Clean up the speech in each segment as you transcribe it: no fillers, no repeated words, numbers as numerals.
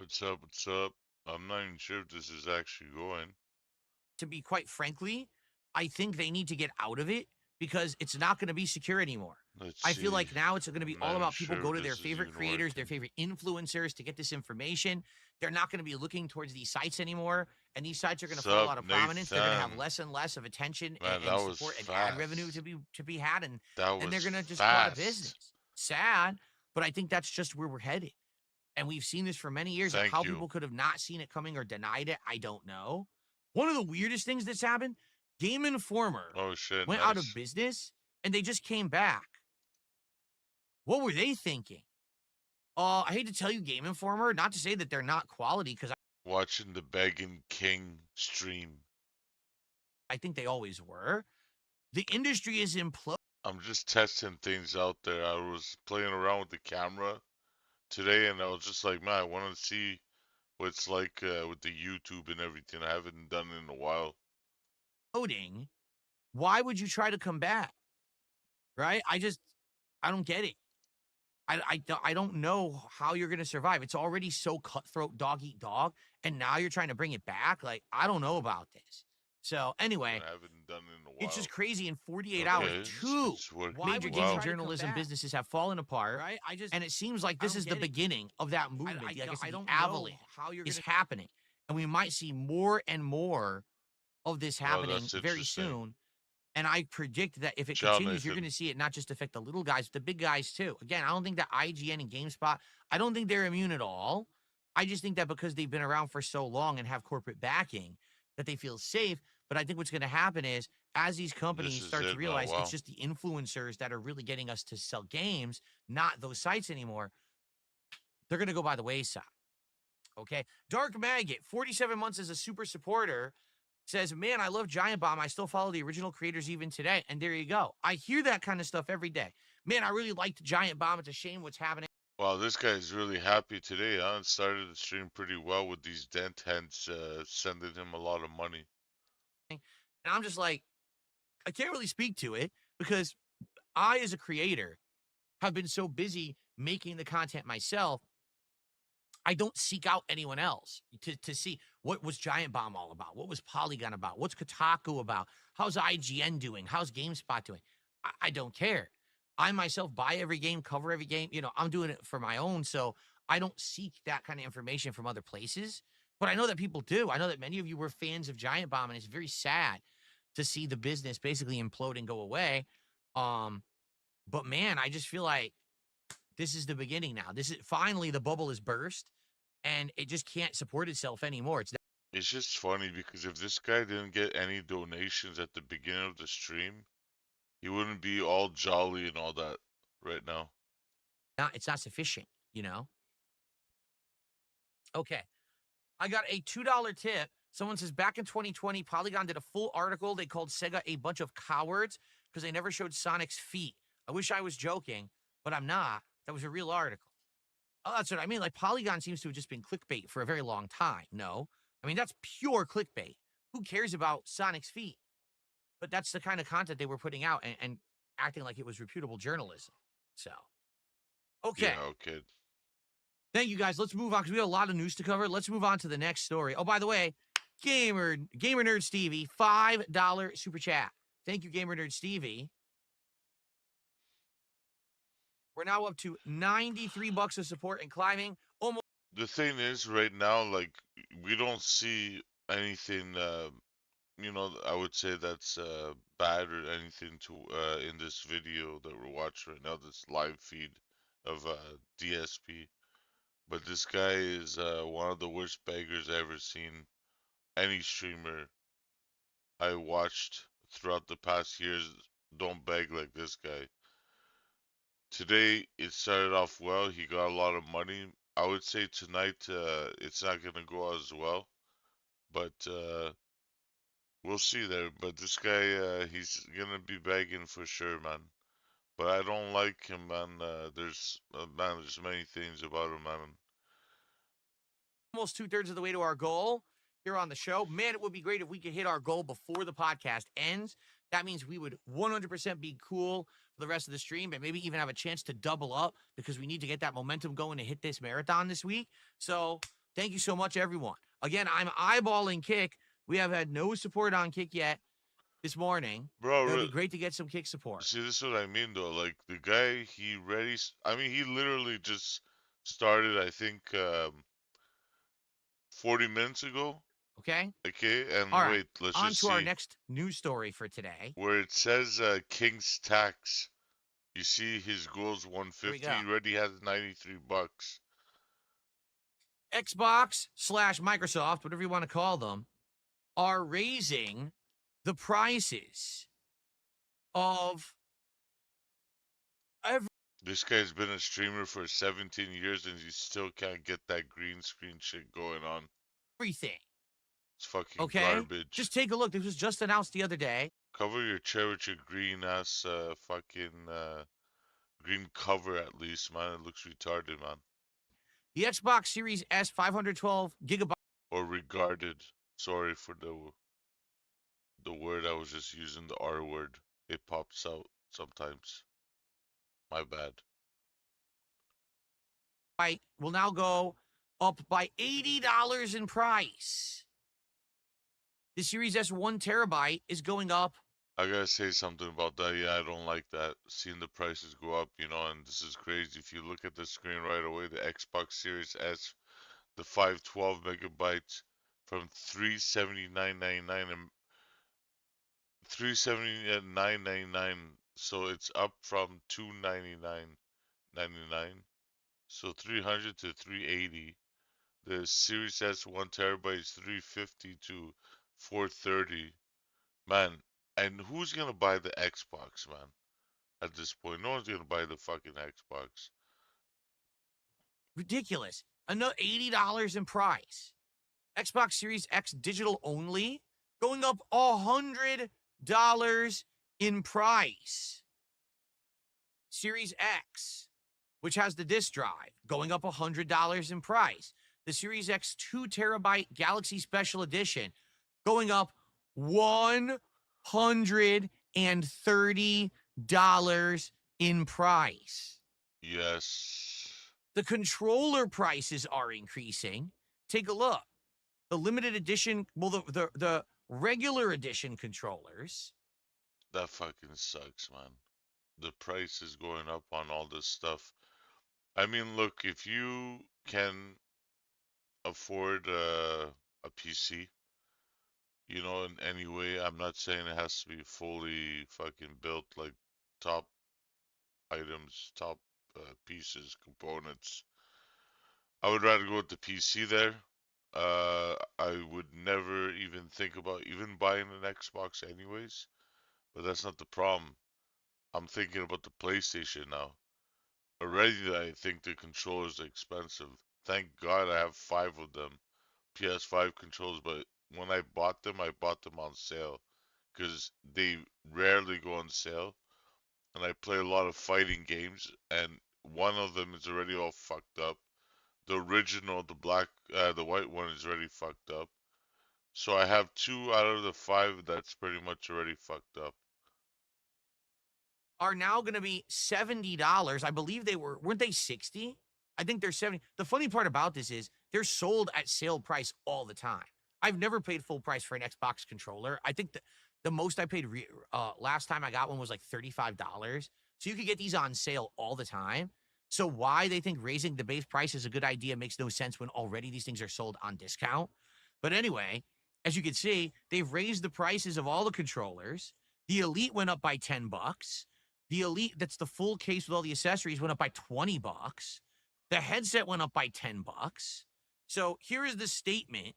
What's up? What's up? I'm not even sure if this is actually going. To be quite frankly, I think they need to get out of it because it's not going to be secure anymore. Let's I feel see. like now it's going to be I'm not all even about people sure go if to their this is favorite even creators, their working. favorite influencers to get this information. They're not going to be looking towards these sites anymore. And these sites are going to fall Sup, out of prominence. They're going to have Nathan? less and less of attention Man, that and was support and ad revenue fast. to be had. That And was they're going to just go out of fast. business. Sad, but I think that's just where we're headed. And we've seen this for many years. Thank How you. people could have not seen it coming or denied it, I don't know. One of the weirdest things that's happened, Game Informer Oh shit, went out of nice. business and they just came back. What were they thinking? I hate to tell you, Game Informer, not to say that they're not quality, because Watching the Begging King stream. I think they always were. The industry is imploding. I'm just testing things out there. I was playing around with the camera today and I was just like, man, I want to see what it's like with the YouTube and everything. I haven't done it in a while. Why would you try to come back? Right? I don't get it. I don't know how you're going to survive. It's already so cutthroat, dog eat dog, and now you're trying to bring it back. Like, I don't know about this. So anyway, I haven't done it in a it's just while. crazy. In 48 hours, Okay, two it's working major gaming well. journalism businesses have fallen apart, right? And it seems like this is the beginning of that movement. Like I said, the avalanche is happening, and we might see more and more of this Oh, happening that's very interesting. soon. And I predict that if it Ciao, continues, you're going Nathan. to see it not just affect the little guys, but the big guys too. Again, I don't think that IGN and GameSpot, I don't think they're immune at all. I just think that because they've been around for so long and have corporate backing, that they feel safe. But I think what's going to happen is as these This companies is start to it, man. realize it's Wow. just the influencers that are really getting us to sell games, not those sites anymore, they're going to go by the wayside. Okay. Dark Maggot, 47 months as a super supporter, says, man, I love Giant Bomb. I still follow the original creators even today. And there you go. I hear that kind of stuff every day. Man, I really liked Giant Bomb. It's a shame what's happening. Wow, this guy is really happy today, huh? It started the stream pretty well with these dent heads sending him a lot of money. And I'm just like, I can't really speak to it because I, as a creator, have been so busy making the content myself. I don't seek out anyone else to see what was Giant Bomb all about, what was Polygon about, what's Kotaku about, how's IGN doing, how's GameSpot doing. I don't care. I myself buy every game, cover every game. You know, I'm doing it for my own, so I don't seek that kind of information from other places. But I know that people do. I know that many of you were fans of Giant Bomb, and it's very sad to see the business basically implode and go away. Um, but man, I just feel like this is the beginning now. This is finally the bubble is burst and it just can't support itself anymore. It's just funny because if this guy didn't get any donations at the beginning of the stream, he wouldn't be all jolly and all that right now. it's not sufficient, you know? Okay. I got a $2 tip. Someone says back in 2020, Polygon did a full article. They called Sega a bunch of cowards because they never showed Sonic's feet. I wish I was joking, but I'm not. That was a real article. Oh, that's what I mean. Like Polygon seems to have just been clickbait for a very long time. No, I mean, that's pure clickbait. Who cares about Sonic's feet? But that's the kind of content they were putting out and acting like it was reputable journalism. So, okay. Yeah, okay. Thank you guys. Let's move on because we have a lot of news to cover. Let's move on to the next story. Oh, by the way, Gamer Nerd Stevie, $5 super chat. Thank you, Gamer Nerd Stevie. We're now up to $93 of support and climbing. Almost. The thing is, right now, like, we don't see anything, I would say that's bad or anything to in this video that we're watching right now, this live feed of DSP. But this guy is one of the worst beggars I ever seen. Any streamer I watched throughout the past years don't beg like this guy. Today it started off well. He got a lot of money. I would say tonight it's not gonna go as well, but we'll see there. But this guy, he's gonna be begging for sure, man. But I don't like him, man. There's many things about him, man. Almost 2/3 of the way to our goal here on the show. Man, it would be great if we could hit our goal before the podcast ends. That means we would 100% be cool for the rest of the stream and maybe even have a chance to double up because we need to get that momentum going to hit this marathon this week. So Thank you so much, everyone. Again, I'm eyeballing Kick. We have had no support on Kick yet this morning. It would Bro, be great to get some Kick support. see, this is what I mean though. Like the guy, I mean, he literally just started. I think 40 minutes ago. Okay? Okay, All and right. wait, let's On just to our see next news story for today. where it says King's tax. You see, his goal's Here we 150. go. He already has 93 bucks. Xbox slash Microsoft, whatever you want to call them, are raising the prices of This guy's been a streamer for 17 years and he still can't get that green screen shit going on. everything. It's fucking Okay? garbage. Just take a look. This was just announced the other day. Cover your chair with your green ass fucking green cover at least, man. It looks retarded, man. The Xbox Series S 512 gigabyte Or regarded. Sorry for the word I was just using, the R word. It pops out sometimes. My bad. will now go up by $80 in price. The Series S 1 terabyte is going up. I gotta say something about that. Yeah, I don't like that. Seeing the prices go up, and this is crazy. If you look at the screen right away, the Xbox Series S, the 512 megabytes from 379.99 and 379.99. So it's up from 299.99. So 300 to 380. The Series S 1 terabyte is 350 to 430. Man, and who's gonna buy the Xbox, man? At this point, no one's gonna buy the fucking Xbox. Ridiculous. Another $80 in price. Xbox Series X digital only going up $100 in price. Series X, which has the disk drive, going up $100 in price. The Series X 2 terabyte Galaxy Special Edition going up $130 in price. Yes. The controller prices are increasing. Take a look. The limited edition, well, the regular edition controllers. That fucking sucks, man. The price is going up on all this stuff. I mean, look, if you can afford a PC, in any way, I'm not saying it has to be fully fucking built like top items, top pieces, components. I would rather go with the PC there. I would never even think about even buying an Xbox anyways, but that's not the problem. I'm thinking about the PlayStation now. Already I think the controllers are expensive. Thank God I have 5 of them, PS5 controllers, but when I bought them on sale because they rarely go on sale, and I play a lot of fighting games, and one of them is already all fucked up. The original, the white one is already fucked up. So I have 2 out of the 5 that's pretty much already fucked up. Are now going to be $70. I believe weren't they 60? I think they're 70. The funny part about this is they're sold at sale price all the time. I've never paid full price for an Xbox controller. I think the most I paid last time I got one was like $35. So you could get these on sale all the time. So why they think raising the base price is a good idea makes no sense when already these things are sold on discount. But anyway, as you can see, they've raised the prices of all the controllers. The Elite went up by $10. The Elite, that's the full case with all the accessories, went up by $20. The headset went up by $10. So here is the statement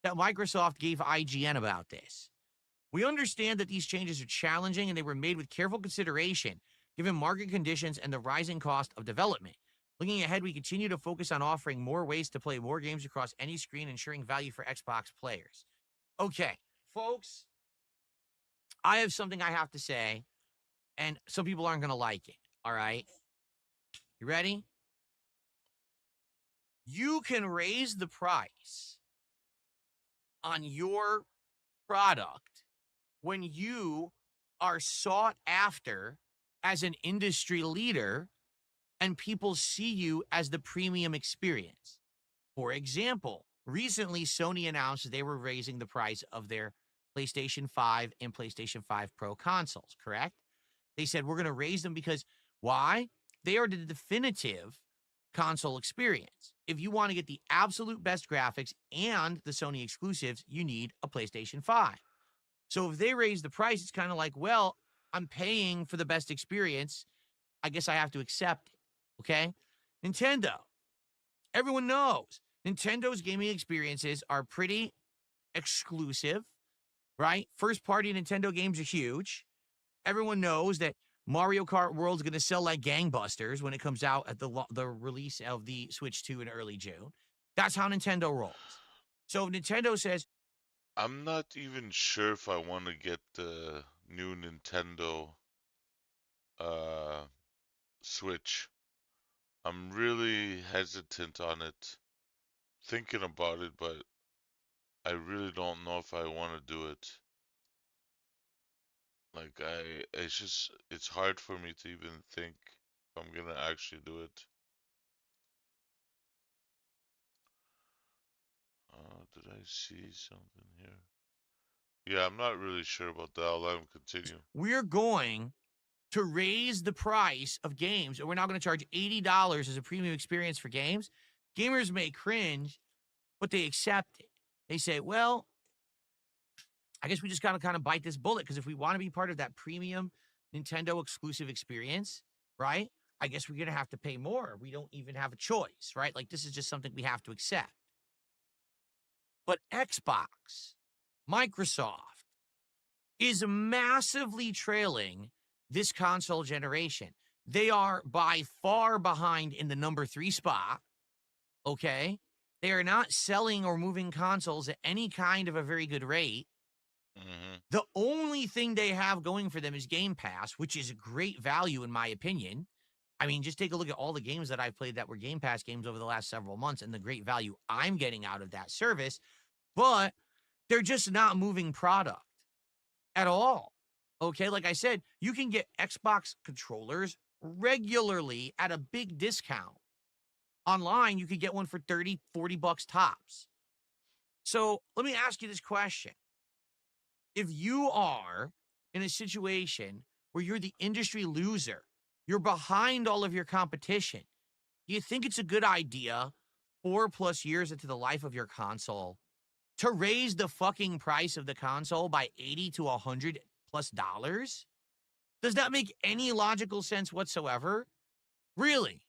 that Microsoft gave IGN about this. We understand that these changes are challenging and they were made with careful consideration, given market conditions and the rising cost of development. Looking ahead, we continue to focus on offering more ways to play more games across any screen, ensuring value for Xbox players. Okay, folks, I have something I have to say, and some people aren't going to like it. All right. You ready? You can raise the price on your product when you are sought after as an industry leader and people see you as the premium experience. For example, recently Sony announced they were raising the price of their PlayStation 5 and PlayStation 5 Pro consoles, correct? They said we're going to raise them because why? They are the definitive console experience. If you want to get the absolute best graphics and the Sony exclusives, you need a PlayStation 5. So if they raise the price, it's kind of like, well, I'm paying for the best experience. I guess I have to accept it. Okay? Nintendo. Everyone knows Nintendo's gaming experiences are pretty exclusive, right? First party Nintendo games are huge. Everyone knows that Mario Kart World's going to sell like gangbusters when it comes out at the release of the Switch 2 in early June. That's how Nintendo rolls. So if Nintendo says, I'm not even sure if I want to get the new Nintendo uh Switch. I'm really hesitant on it, thinking about it, but I really don't know if I want to do it. Like it's hard for me to even think if I'm gonna actually do it. Did I see something here? Yeah, I'm not really sure about that. I'll let him continue. we're going to raise the price of games and we're now going to charge $80 as a premium experience for games, gamers may cringe, but they accept it. They say, well, I guess we just got to kind of bite this bullet because if we want to be part of that premium Nintendo exclusive experience, right? I guess we're going to have to pay more. We don't even have a choice, right? Like this is just something we have to accept. But Xbox, Microsoft is massively trailing this console generation. They are by far behind in the number 3 spot, okay? They are not selling or moving consoles at any kind of a very good rate. Hmm. The only thing they have going for them is Game Pass, which is a great value in my opinion. I mean, just take a look at all the games that I've played that were Game Pass games over the last several months and the great value I'm getting out of that service, but they're just not moving product at all. Okay, like I said, you can get Xbox controllers regularly at a big discount. Online, you could get one for 30, 40 bucks tops. So let me ask you this question. If you are in a situation where you're the industry loser, you're behind all of your competition, do you think it's a good idea 4+ years into the life of your console to raise the fucking price of the console by 80 to 100 plus dollars? Does that make any logical sense whatsoever? Really?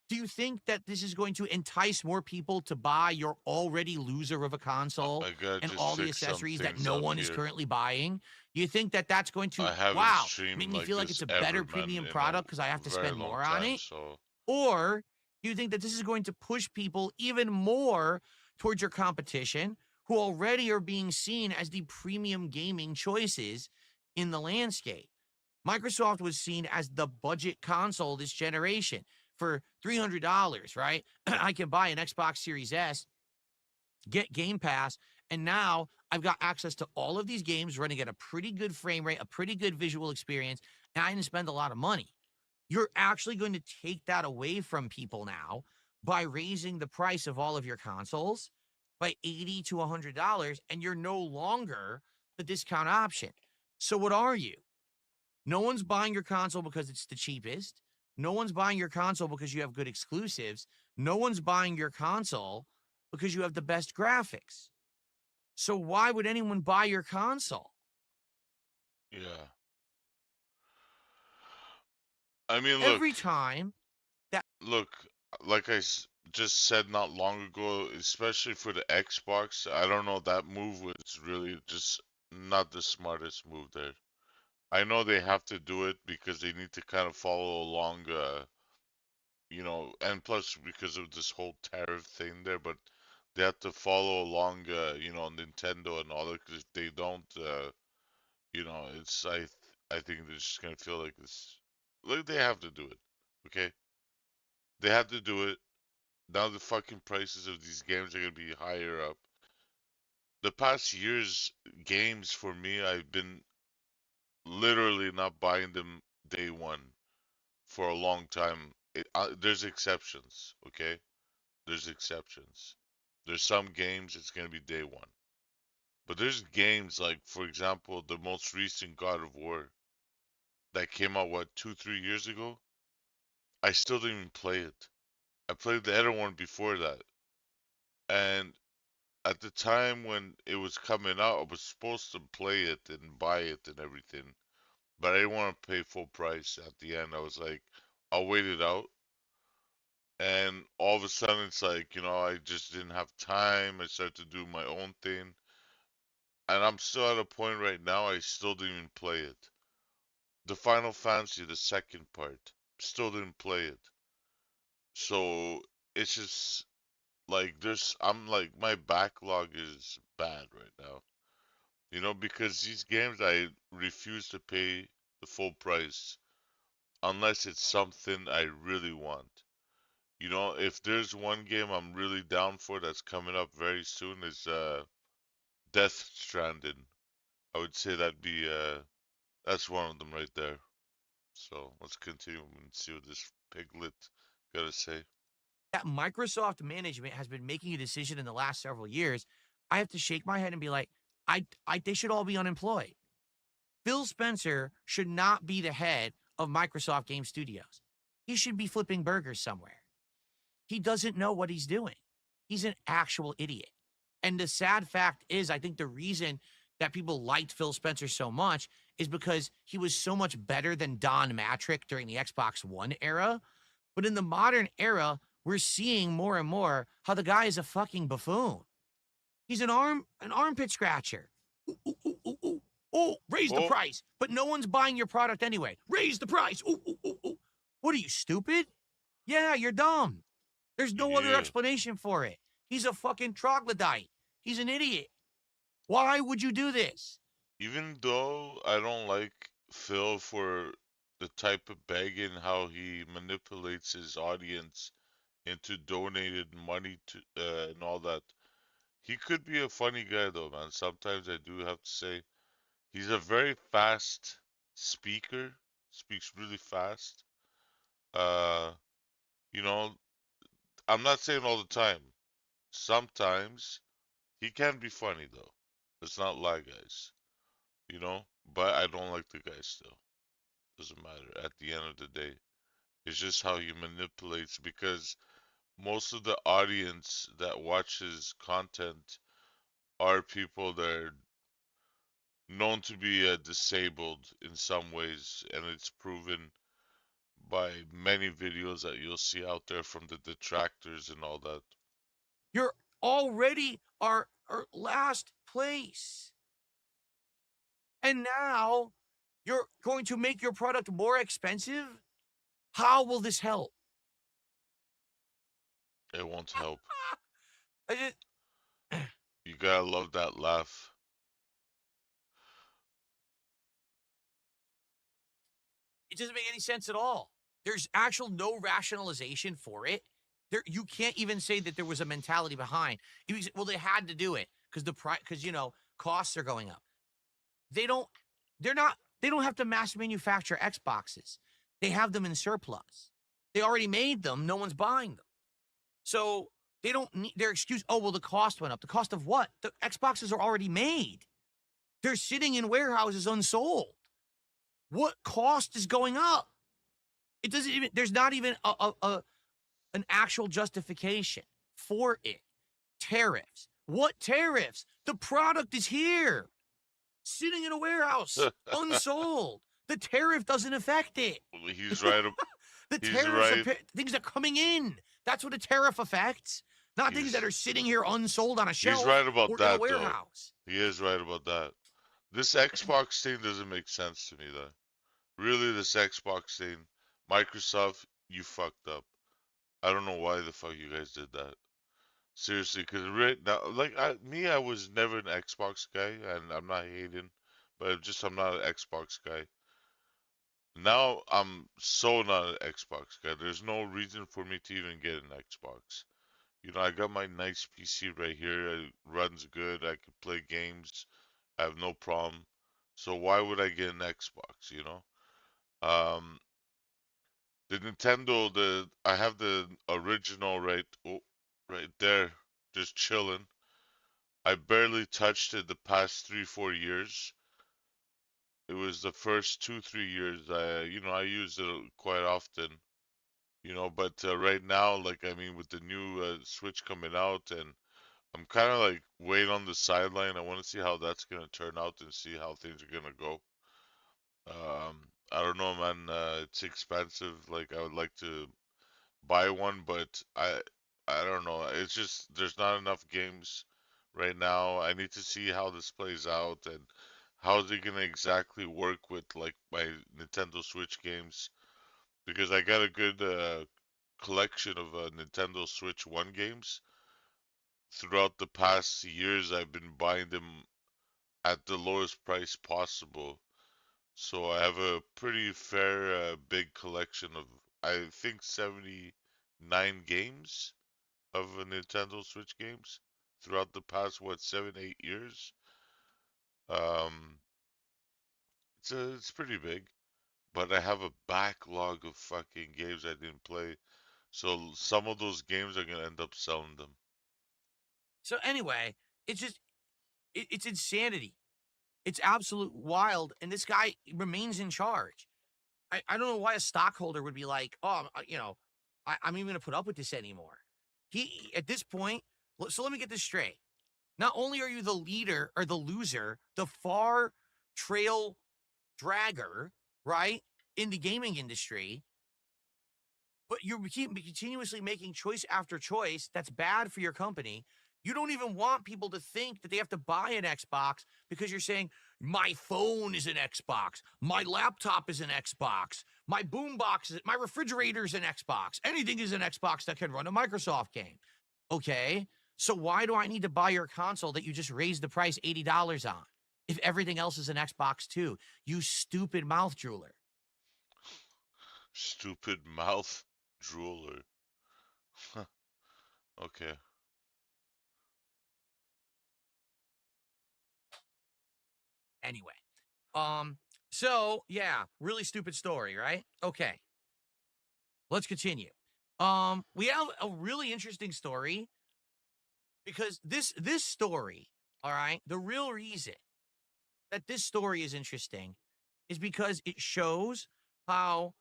Do you think that this is going to entice more people to buy your already loser of a console I gotta and just all the fix some accessories that things no up one is here. currently buying? Do you think that that's going I to, haven't wow, make streamed me like feel like this it's a ever, better man, premium in a product because I have to very spend long more on time. it? So Or do you think that this is going to push people even more towards your competition who already are being seen as the premium gaming choices in the landscape? Microsoft was seen as the budget console this generation for $300, right? I can buy an Xbox Series S, get Game Pass, and now I've got access to all of these games running at a pretty good frame rate, a pretty good visual experience, and I didn't spend a lot of money. You're actually going to take that away from people now by raising the price of all of your consoles by 80 to $100, and you're no longer the discount option. So what are you? No one's buying your console because it's the cheapest. No one's buying your console because you have good exclusives. No one's buying your console because you have the best graphics. So why would anyone buy your console? yeah. I mean, Every time that look, like just said not long ago, especially for the Xbox, I don't know, that move was really just not the smartest move there. I know they have to do it because they need to kind of follow along, and plus because of this whole tariff thing there, but they have to follow along, Nintendo and all that. Because if they don't, I think they're just gonna feel like this. Like they have to do it, okay? They have to do it. Now the fucking prices of these games are gonna be higher up. The past year's games for me, I've been literally not buying them day one for a long time. There's exceptions, okay? there's exceptions. There's some games it's gonna be day one. But there's games like, for example, the most recent God of War that came out, what, 2, 3 years ago? I still didn't even play it. I played the other one before that. And at the time when it was coming out, I was supposed to play it and buy it and everything. But I didn't want to pay full price at the end. I was like, I'll wait it out. And all of a sudden, it's like, I just didn't have time. I started to do my own thing. And I'm still at a point right now, I still didn't even play it. The Final Fantasy, the second part, still didn't play it. So it's just like I'm like, my backlog is bad right now. Because these games I refuse to pay the full price unless it's something I really want. If there's one game I'm really down for that's coming up very soon is Death Stranding. I would say that's one of them right there. So let's continue and see what this piglet gotta say. That Microsoft management has been making a decision in the last several years. I have to shake my head and be like, they should all be unemployed. Phil Spencer should not be the head of Microsoft Game Studios. He should be flipping burgers somewhere. He doesn't know what he's doing. He's an actual idiot. And the sad fact is, I think the reason that people liked Phil Spencer so much is because he was so much better than Don Matrick during the Xbox One era. But in the modern era, we're seeing more and more how the guy is a fucking buffoon. He's an armpit scratcher. Ooh, ooh, ooh, ooh, ooh. Oh, raise the Oh, price, but no one's buying your product anyway. Raise the price. Ooh, ooh, ooh, ooh. What are you, stupid? Yeah, you're dumb. There's no other yeah. explanation for it. He's a fucking troglodyte. He's an idiot. Why would you do this? Even though I don't like Phil for the type of begging, how he manipulates his audience into donated money to and all that. He could be a funny guy though, man. Sometimes I do have to say he's a very fast speaker, speaks really fast. Uh, you know, I'm not saying all the time. Sometimes he can be funny though. Let's not lie, guys. But I don't like the guy still. Doesn't matter. At the end of the day, it's just how he manipulates because most of the audience that watches content are people that are known to be disabled in some ways, and it's proven by many videos that you'll see out there from the detractors and all that. You're already our last place. And now you're going to make your product more expensive? How will this help? It won't help. I just, You gotta love that laugh. it doesn't make any sense at all. There's actual no rationalization for it. You can't even say that there was a mentality behind. Well, they had to do it because costs are going up. They don't. They're not. They don't have to mass manufacture Xboxes. They have them in surplus. They already made them. No one's buying them. So they don't need their excuse. Oh well, the cost went up. The cost of what? The Xboxes are already made. They're sitting in warehouses unsold. What cost is going up? It doesn't even. There's not even an actual justification for it. Tariffs. What tariffs? The product is here, sitting in a warehouse, unsold. The tariff doesn't affect it. He's right. The He's tariffs are right. things that are coming in. That's what a tariff affects, not things that He's are sitting here unsold on a he's shelf right about or in a that though. warehouse. He is right about that. This Xbox thing doesn't make sense to me though. Really, this Xbox thing, Microsoft, you fucked up. I don't know why the fuck you guys did that. Seriously, because right now, like I was never an Xbox guy, and I'm not hating, but I'm not an Xbox guy. Now I'm so not an Xbox guy. There's no reason for me to even get an Xbox. I got my nice PC right here. It runs good. I can play games. I have no problem. So why would I get an Xbox? Um, the Nintendo, I have the original, right? Oh, right there, just chilling. I barely touched it the past 3, 4 years. It was the first 2, 3 years I used it quite often. But right now, like I mean, with the new Switch coming out, and I'm kind of like waiting on the sideline. I want to see how that's gonna turn out and see how things are gonna go. I don't know, man. It's expensive. Like I would like to buy one, but I don't know. It's just there's not enough games right now. I need to see how this plays out and how is it gonna exactly work with like my Nintendo Switch games because I got a good collection of Nintendo Switch 1 games. Throughout the past years, I've been buying them at the lowest price possible. So I have a pretty fair, big collection of, I think, 79 games of Nintendo Switch games throughout the past, what, 7, 8 years. Um, it's pretty big, but I have a backlog of fucking games I didn't play. So some of those games are gonna end up selling them. So anyway, it's just it's insanity. It's absolute wild, and this guy remains in charge. I don't know why a stockholder would be like, oh, I'm even going to put up with this anymore. He at this point. So let me get this straight. Not only are you the leader or the loser, the far trail dragger, right, in the gaming industry, but you're continuously making choice after choice that's bad for your company. You don't even want people to think that they have to buy an Xbox because you're saying, my phone is an Xbox, my laptop is an Xbox, my boombox is, my refrigerator is an Xbox, anything is an Xbox that can run a Microsoft game. Okay, so why do I need to buy your console that you just raised the price $80 on if everything else is an Xbox too? You stupid mouth drooler. Stupid mouth drooler. Okay. Anyway, Um, so yeah, really stupid story, right? Okay, let's continue. We have a really interesting story because this story, all right, the real reason that this story is interesting is because it shows how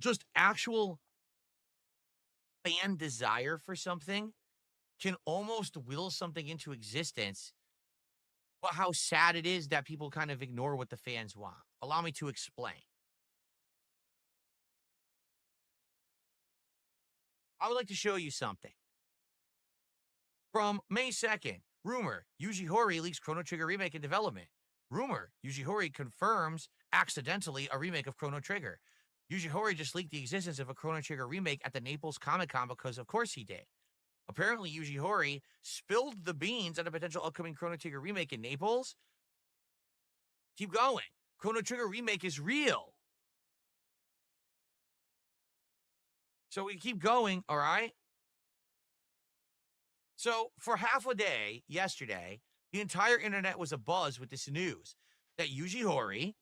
just actual fan desire for something can almost will something into existence, but how sad it is that people kind of ignore what the fans want. Allow me to explain. I would like to show you something. From May 2nd, rumor, Yuji Horii leaks Chrono Trigger remake in development. Rumor, Yuji Horii confirms accidentally a remake of Chrono Trigger. Yuji Horii just leaked the existence of a Chrono Trigger remake at the Naples Comic Con because of course he did. Apparently, Yuji Horii spilled the beans on a potential upcoming Chrono Trigger remake in Naples. Keep going. Chrono Trigger remake is real. So we keep going, all right? So for half a day yesterday, the entire internet was abuzz with this news that Yuji Horii,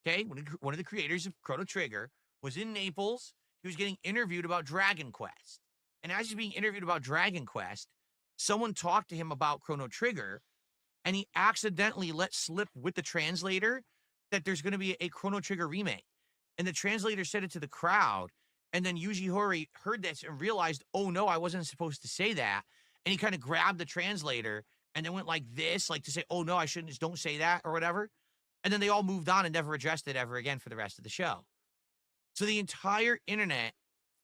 okay, one of the creators of Chrono Trigger, was in Naples. He was getting interviewed about Dragon Quest. And as he's being interviewed about Dragon Quest, someone talked to him about Chrono Trigger, and he accidentally let slip with the translator that there's going to be a Chrono Trigger remake. And the translator said it to the crowd. And then Yuji Horii heard this and realized, oh no, I wasn't supposed to say that. And he kind of grabbed the translator and then went like this, like to say, oh no, I shouldn't, just don't say that or whatever. And then they all moved on and never addressed it ever again for the rest of the show. So the entire internet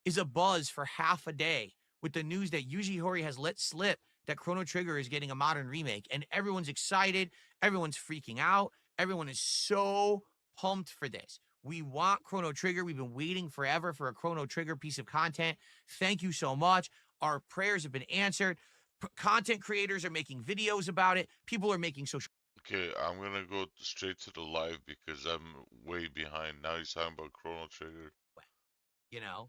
is a buzz for half a day with the news that Yuji Horii has let slip that Chrono Trigger is getting a modern remake, and everyone's excited. Everyone's freaking out. Everyone is so pumped for this. We want Chrono Trigger. We've been waiting forever for a Chrono Trigger piece of content. Thank you so much. Our prayers have been answered. Content creators are making videos about it. People are making social. Okay, I'm gonna go straight to the live because I'm way behind. Now he's talking about Chrono Trigger.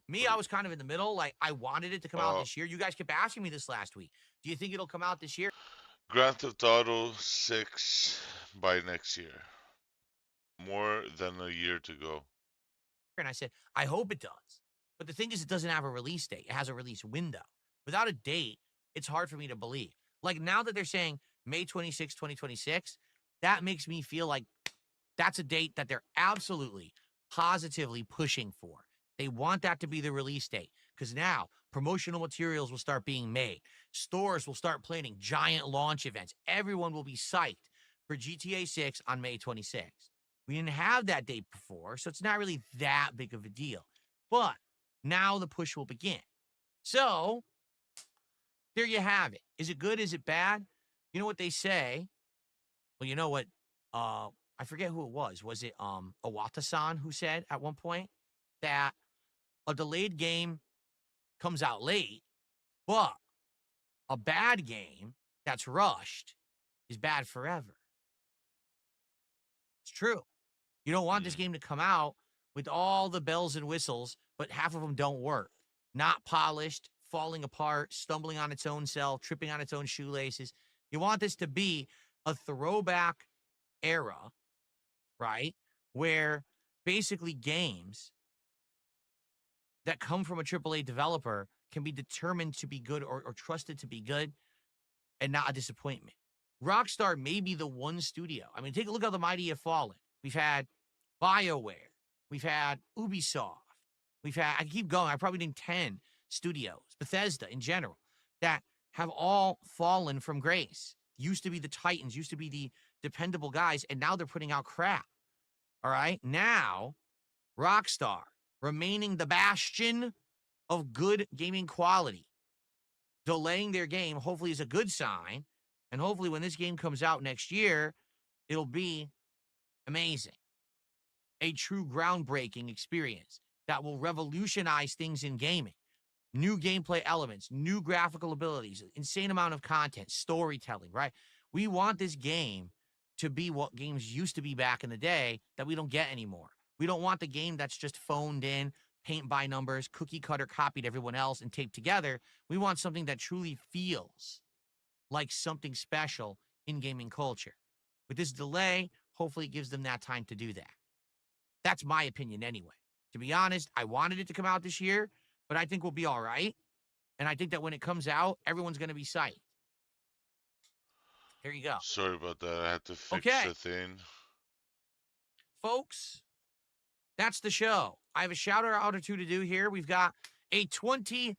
Me, What? I was kind of in the middle. Like, I wanted it to come out Uh, this year. You guys kept asking me this last week. Do you think it'll come out this year? Grand Theft Auto 6 by next year. More than a year to go. And I said, I hope it does. But the thing is, it doesn't have a release date. It has a release window. Without a date, it's hard for me to believe. Like now that they're saying May 26, 2026, that makes me feel like that's a date that they're absolutely, positively pushing for. They want that to be the release date because now promotional materials will start being made. Stores will start planning giant launch events. Everyone will be psyched for GTA 6 on May 26th. We didn't have that date before, so it's not really that big of a deal. But now the push will begin. So there you have it. Is it good? Is it bad? You know what they say? Well, you know what? I forget who it was. Was it Awata-san who said at one point that a delayed game comes out late, but a bad game that's rushed is bad forever. It's true. You don't want this Mm. game to come out with all the bells and whistles, but half of them don't work. Not polished, falling apart, stumbling on its own self, tripping on its own shoelaces. You want this to be a throwback era, right? Where basically games that come from a AAA developer can be determined to be good or trusted to be good and not a disappointment. Rockstar may be the one studio. I mean, take a look how the mighty have fallen. We've had BioWare. We've had Ubisoft. We've had, I keep going, I probably named 10 studios, Bethesda in general, that have all fallen from grace. Used to be the Titans, used to be the dependable guys, and now they're putting out crap. All right. Now, Rockstar remaining the bastion of good gaming quality, delaying their game, hopefully, is a good sign. And hopefully, when this game comes out next year, it'll be amazing. A true groundbreaking experience that will revolutionize things in gaming. New gameplay elements, new graphical abilities, insane amount of content, storytelling, right? We want this game to be what games used to be back in the day that we don't get anymore. We don't want the game that's just phoned in, paint by numbers, cookie cutter copied everyone else and taped together. We want something that truly feels like something special in gaming culture. With this delay, hopefully it gives them that time to do that. That's my opinion anyway. To be honest, I wanted it to come out this year, but I think we'll be all right. And I think that when it comes out, everyone's going to be psyched. There you go. Sorry about that. I had to fix Okay, a thing. folks, that's the show. I have a shout out or two to do here. We've got a $20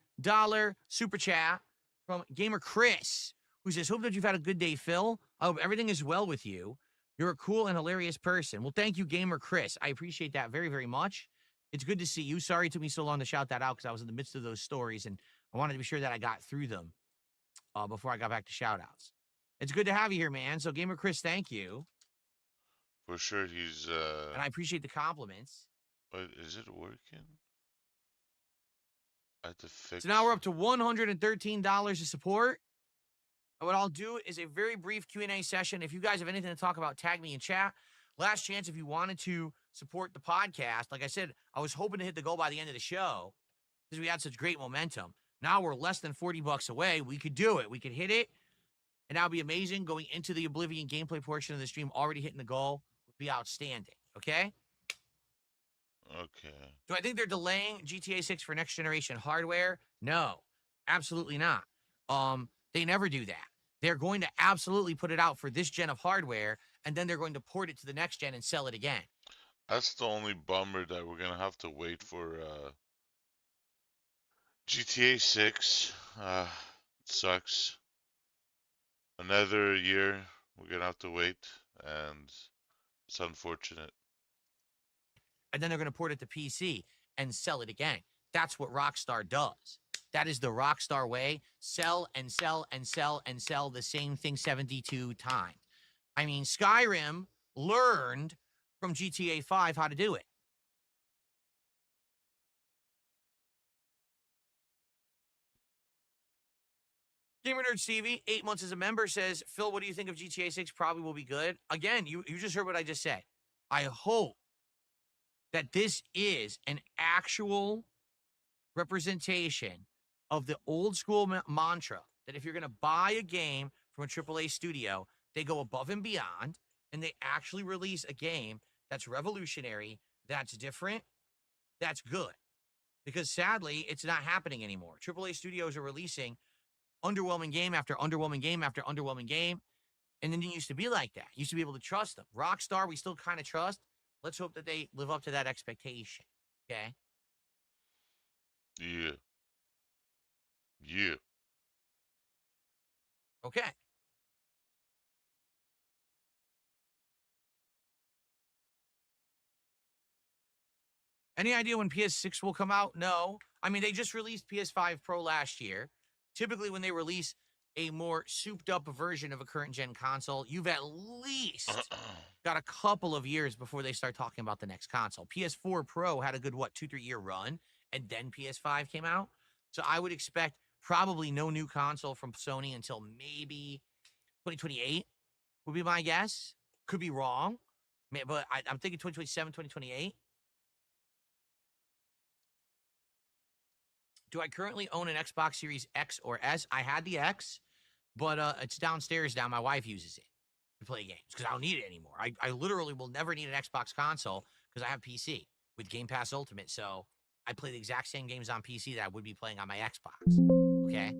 super chat from Gamer Chris, who says, "Hope that you've had a good day, Phil. I hope everything is well with you. You're a cool and hilarious person." Well, thank you, Gamer Chris. I appreciate that very, very much. It's good to see you. Sorry it took me so long to shout that out because I was in the midst of those stories and I wanted to be sure that I got through them before I got back to shout outs. It's good to have you here, man. So, Gamer Chris, thank you. For sure, he's And I appreciate the compliments. But is it working? I had to So now fix. we're up to $113 to support. And what I'll do is a very brief Q&A session. If you guys have anything to talk about, tag me in chat. Last chance if you wanted to support the podcast. Like I said, I was hoping to hit the goal by the end of the show because we had such great momentum. Now we're less than $40 away. We could do it. We could hit it. And that would be amazing. Going into the Oblivion gameplay portion of the stream, already hitting the goal would be outstanding. Okay? Okay. Do I think they're delaying GTA 6 for next generation hardware? No, absolutely not. They never do that. They're going to absolutely put it out for this gen of hardware, and then they're going to port it to the next gen and sell it again. That's the only bummer that we're gonna have to wait for GTA 6. It sucks. Another year we're gonna have to wait, and it's unfortunate. And then they're going to port it to PC and sell it again. That's what Rockstar does. That is the Rockstar way. Sell and sell and sell and sell the same thing 72 times. I mean, Skyrim learned from GTA 5 how to do it. Gamer Nerd Stevie, 8 months as a member, says, "Phil, what do you think of GTA 6? Probably will be good." Again, you just heard what I just said. I hope that this is an actual representation of the old school mantra that if you're going to buy a game from a AAA studio, they go above and beyond and they actually release a game that's revolutionary, that's different, that's good. because sadly, it's not happening anymore. AAA studios are releasing underwhelming game after underwhelming game after underwhelming game. And then it used to be like that. You used to be able to trust them. Rockstar, we still kind of trust. Let's hope that they live up to that expectation. Okay. Yeah. Yeah. Okay. Any idea when PS6 will come out? No. I mean, they just released PS5 Pro last year. Typically, when they release a more souped up version of a current gen console, you've at least got a couple of years before they start talking about the next console. PS4 Pro had a good, what, 2, 3 year run, and then PS5 came out. So I would expect probably no new console from Sony until maybe 2028 would be my guess. Could be wrong, but I'm thinking 2027, 2028. Do I currently own an Xbox Series X or S? I had the X, but it's downstairs now. My wife uses it to play games because I don't need it anymore. I literally will never need an Xbox console because I have PC with Game Pass Ultimate. So I play the exact same games on PC that I would be playing on my Xbox. Okay.